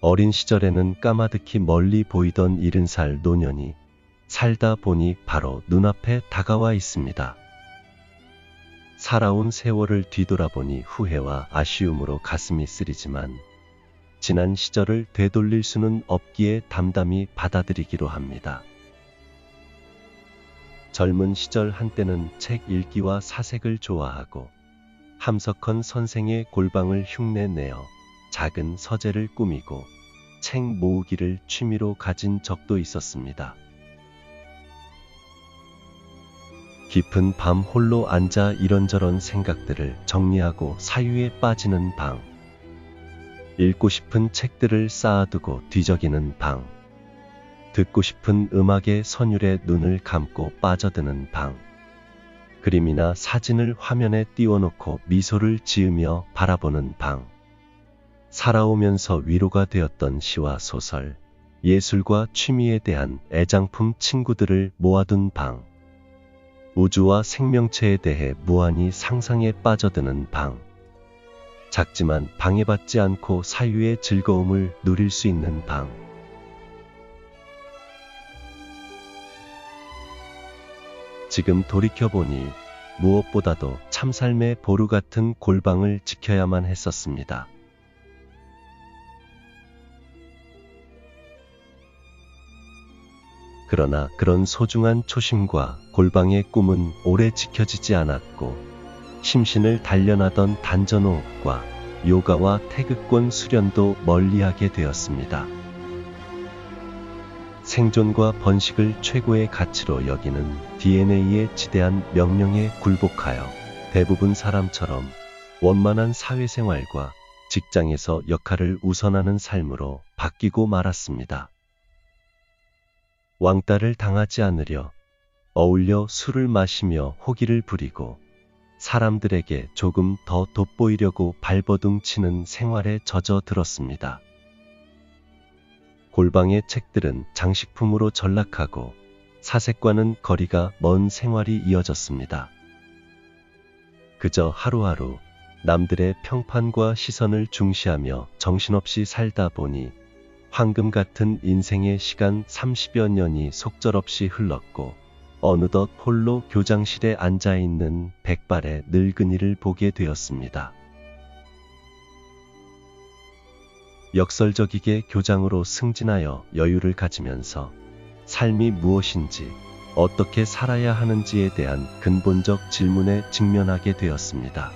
어린 시절에는 까마득히 멀리 보이던 70살 노년이 살다 보니 바로 눈앞에 다가와 있습니다. 살아온 세월을 뒤돌아보니 후회와 아쉬움으로 가슴이 쓰리지만 지난 시절을 되돌릴 수는 없기에 담담히 받아들이기로 합니다. 젊은 시절 한때는 책 읽기와 사색을 좋아하고 함석헌 선생의 골방을 흉내내어 작은 서재를 꾸미고 책 모으기를 취미로 가진 적도 있었습니다. 깊은 밤 홀로 앉아 이런저런 생각들을 정리하고 사유에 빠지는 방. 읽고 싶은 책들을 쌓아두고 뒤적이는 방. 듣고 싶은 음악의 선율에 눈을 감고 빠져드는 방. 그림이나 사진을 화면에 띄워놓고 미소를 지으며 바라보는 방. 살아오면서 위로가 되었던 시와 소설, 예술과 취미에 대한 애장품 친구들을 모아둔 방. 우주와 생명체에 대해 무한히 상상에 빠져드는 방. 작지만 방해받지 않고 사유의 즐거움을 누릴 수 있는 방. 지금 돌이켜보니 무엇보다도 참삶의 보루 같은 골방을 지켜야만 했었습니다. 그러나 그런 소중한 초심과 골방의 꿈은 오래 지켜지지 않았고 심신을 단련하던 단전호흡과 요가와 태극권 수련도 멀리하게 되었습니다. 생존과 번식을 최고의 가치로 여기는 DNA에 지대한 명령에 굴복하여 대부분 사람처럼 원만한 사회생활과 직장에서 역할을 우선하는 삶으로 바뀌고 말았습니다. 왕따를 당하지 않으려 어울려 술을 마시며 호기를 부리고 사람들에게 조금 더 돋보이려고 발버둥 치는 생활에 젖어들었습니다. 골방의 책들은 장식품으로 전락하고 사색과는 거리가 먼 생활이 이어졌습니다. 그저 하루하루 남들의 평판과 시선을 중시하며 정신없이 살다 보니 황금 같은 인생의 시간 30여 년이 속절없이 흘렀고 어느덧 홀로 교장실에 앉아있는 백발의 늙은이를 보게 되었습니다. 역설적이게 교장으로 승진하여 여유를 가지면서 삶이 무엇인지 어떻게 살아야 하는지에 대한 근본적 질문에 직면하게 되었습니다.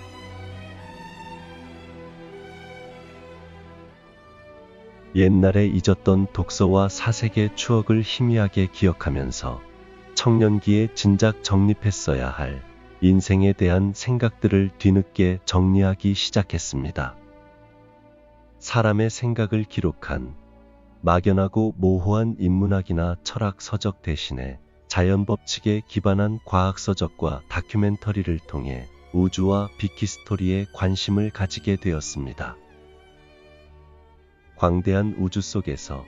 옛날에 잊었던 독서와 사색의 추억을 희미하게 기억하면서 청년기에 진작 정립했어야 할 인생에 대한 생각들을 뒤늦게 정리하기 시작했습니다. 사람의 생각을 기록한 막연하고 모호한 인문학이나 철학 서적 대신에 자연 법칙에 기반한 과학 서적과 다큐멘터리를 통해 우주와 빅히스토리에 관심을 가지게 되었습니다. 광대한 우주 속에서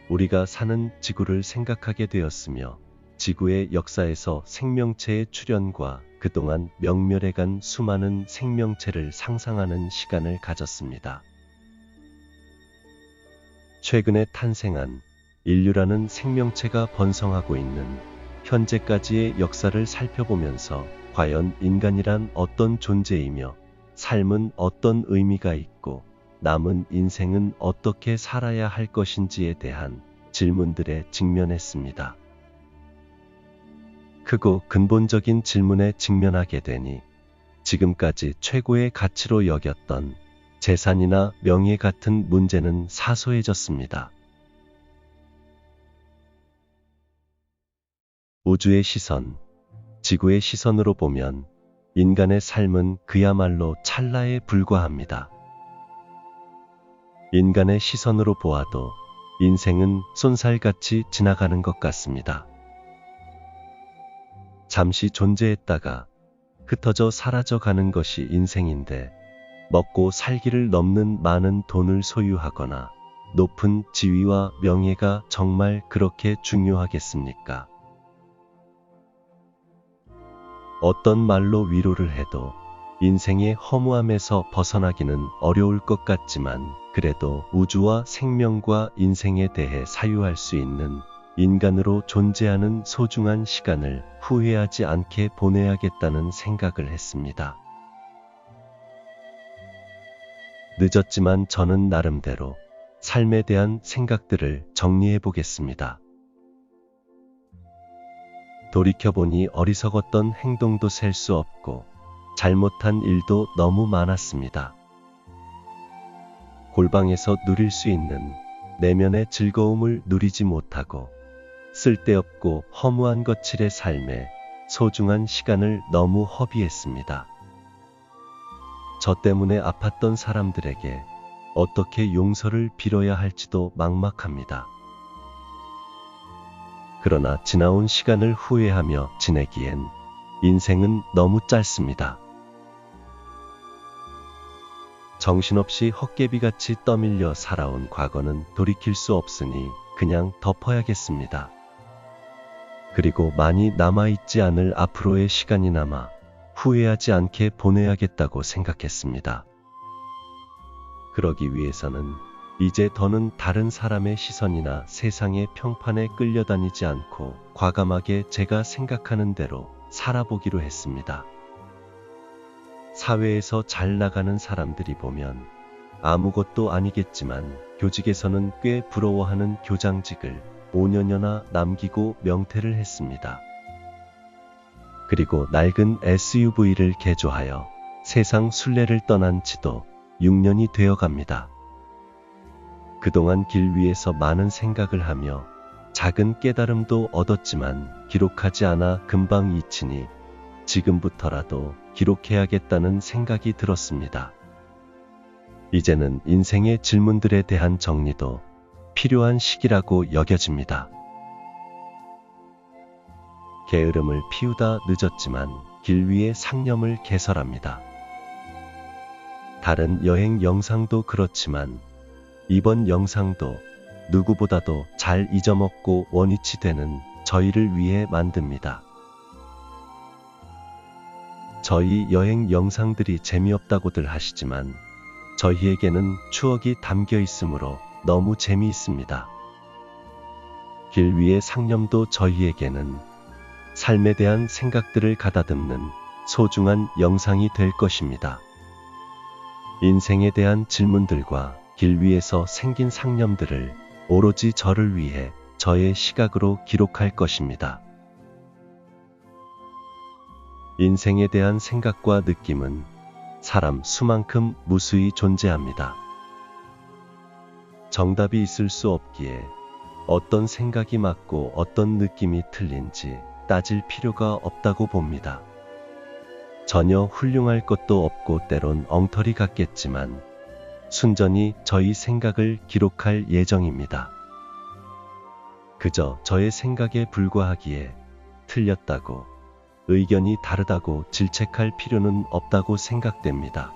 우리가 사는 지구를 생각하게 되었으며 지구의 역사에서 생명체의 출현과 그동안 명멸해간 수많은 생명체를 상상하는 시간을 가졌습니다. 최근에 탄생한 인류라는 생명체가 번성하고 있는 현재까지의 역사를 살펴보면서 과연 인간이란 어떤 존재이며 삶은 어떤 의미가 있고 남은 인생은 어떻게 살아야 할 것인지에 대한 질문들에 직면했습니다. 크고 근본적인 질문에 직면하게 되니 지금까지 최고의 가치로 여겼던 재산이나 명예 같은 문제는 사소해졌습니다. 우주의 시선, 지구의 시선으로 보면 인간의 삶은 그야말로 찰나에 불과합니다. 인간의 시선으로 보아도 인생은 쏜살같이 지나가는 것 같습니다. 잠시 존재했다가 흩어져 사라져가는 것이 인생인데 먹고 살기를 넘는 많은 돈을 소유하거나 높은 지위와 명예가 정말 그렇게 중요하겠습니까? 어떤 말로 위로를 해도 인생의 허무함에서 벗어나기는 어려울 것 같지만 그래도 우주와 생명과 인생에 대해 사유할 수 있는 인간으로 존재하는 소중한 시간을 후회하지 않게 보내야겠다는 생각을 했습니다. 늦었지만 저는 나름대로 삶에 대한 생각들을 정리해 보겠습니다. 돌이켜보니 어리석었던 행동도 셀 수 없고 잘못한 일도 너무 많았습니다. 골방에서 누릴 수 있는 내면의 즐거움을 누리지 못하고 쓸데없고 허무한 거칠의 삶에 소중한 시간을 너무 허비했습니다. 저 때문에 아팠던 사람들에게 어떻게 용서를 빌어야 할지도 막막합니다. 그러나 지나온 시간을 후회하며 지내기엔 인생은 너무 짧습니다. 정신없이 헛개비같이 떠밀려 살아온 과거는 돌이킬 수 없으니 그냥 덮어야겠습니다. 그리고 많이 남아있지 않을 앞으로의 시간이나마 후회하지 않게 보내야겠다고 생각했습니다. 그러기 위해서는 이제 더는 다른 사람의 시선이나 세상의 평판에 끌려다니지 않고 과감하게 제가 생각하는 대로 살아보기로 했습니다. 사회에서 잘 나가는 사람들이 보면 아무것도 아니겠지만 교직에서는 꽤 부러워하는 교장직을 5년여나 남기고 명퇴를 했습니다. 그리고 낡은 SUV를 개조하여 세상 순례를 떠난 지도 6년이 되어 갑니다. 그동안 길 위에서 많은 생각을 하며 작은 깨달음도 얻었지만 기록하지 않아 금방 잊히니 지금부터라도 기록해야겠다는 생각이 들었습니다. 이제는 인생의 질문들에 대한 정리도 필요한 시기라고 여겨집니다. 게으름을 피우다 늦었지만 길 위에 상념을 개설합니다. 다른 여행 영상도 그렇지만 이번 영상도 누구보다도 잘 잊어먹고 원위치 되는 저희를 위해 만듭니다. 저희 여행 영상들이 재미없다고들 하시지만 저희에게는 추억이 담겨 있으므로 너무 재미있습니다. 길 위의 상념도 저희에게는 삶에 대한 생각들을 가다듬는 소중한 영상이 될 것입니다. 인생에 대한 질문들과 길 위에서 생긴 상념들을 오로지 저를 위해 저의 시각으로 기록할 것입니다. 인생에 대한 생각과 느낌은 사람 수만큼 무수히 존재합니다. 정답이 있을 수 없기에 어떤 생각이 맞고 어떤 느낌이 틀린지 따질 필요가 없다고 봅니다. 전혀 훌륭할 것도 없고 때론 엉터리 같겠지만 순전히 저희 생각을 기록할 예정입니다. 그저 저의 생각에 불과하기에 틀렸다고 의견이 다르다고 질책할 필요는 없다고 생각됩니다.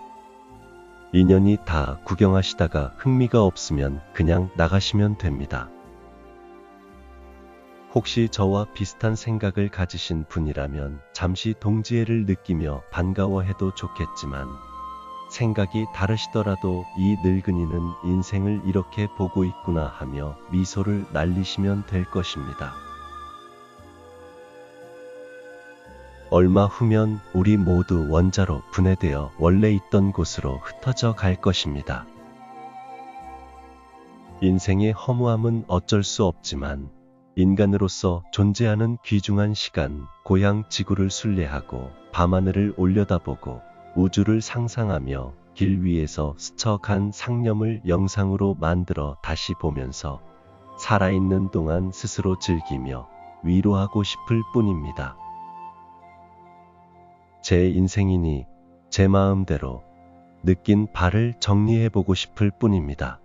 인연이 다 구경하시다가 흥미가 없으면 그냥 나가시면 됩니다. 혹시 저와 비슷한 생각을 가지신 분이라면 잠시 동지애를 느끼며 반가워해도 좋겠지만 생각이 다르시더라도 이 늙은이는 인생을 이렇게 보고 있구나 하며 미소를 날리시면 될 것입니다. 얼마 후면 우리 모두 원자로 분해되어 원래 있던 곳으로 흩어져 갈 것입니다. 인생의 허무함은 어쩔 수 없지만 인간으로서 존재하는 귀중한 시간, 고향 지구를 순례하고 밤하늘을 올려다보고 우주를 상상하며 길 위에서 스쳐간 상념을 영상으로 만들어 다시 보면서 살아있는 동안 스스로 즐기며 위로하고 싶을 뿐입니다. 제 인생이니 제 마음대로 느낀 바를 정리해보고 싶을 뿐입니다.